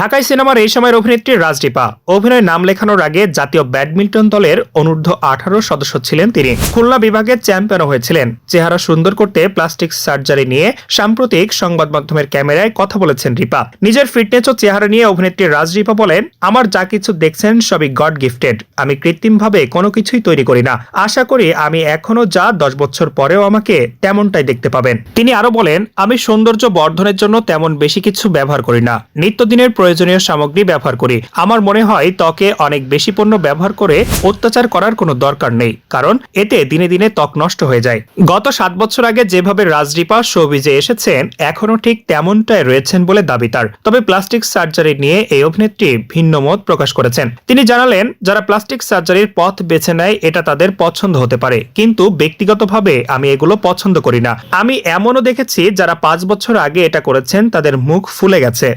ঢাকাই সিনেমার এই সময়ের অভিনেত্রী রাজদীপা অভিনয় নাম লেখানোর আগে জাতীয় ব্যাডমিন্টন দলের অনূর্ধ্ব 18 সদস্য ছিলেন তিনি। খুলনা বিভাগের চ্যাম্পিয়ন হয়েছিলেন। চেহারা সুন্দর করতে প্লাস্টিক সার্জারি নিয়ে সাম্প্রতিক সংবাদ মাধ্যমের ক্যামেরায় কথা বলেছেন রিপা। নিজের ফিটনেস ও চেহারা নিয়ে অভিনেত্রী রাজদীপা বলেন, আমার যা কিছু দেখছেন সবই গড গিফটেড। আমি কৃত্রিমভাবে কোনো কিছুই তৈরি করি না। আশা করি আমি এখনো যা 10 বছর পরেও আমাকে তেমনটাই দেখতে পাবেন। তিনি আরো বলেন, আমি সৌন্দর্য বর্ধনের জন্য তেমন বেশি কিছু ব্যবহার করি না। নিত্যদিনের প্রয়োজনীয় সামগ্রী ব্যবহার করি। আমার মনে হয় ত্বকে অনেক বেশি পণ্য ব্যবহার করে অত্যাচার করার কোনো দরকার নেই, কারণ এতে দিনে দিনে ত্বক নষ্ট হয়ে যায়। গত 7 বছর আগে যেভাবে রাজদীপা শোবিজে এসেছেন এখনো ঠিক তেমনটাই রয়েছেন বলে দাবি তার। তবে প্লাস্টিক সার্জারি নিয়ে এই অভিনেত্রী ভিন্ন মত প্রকাশ করেছেন। তিনি জানালেন, যারা প্লাস্টিক সার্জারির পথ বেছে নেয় এটা তাদের পছন্দ হতে পারে, কিন্তু ব্যক্তিগতভাবে আমি এগুলো পছন্দ করি না। আমি এমনও দেখেছি যারা 5 বছর আগে এটা করেছেন তাদের মুখ ফুলে গেছে।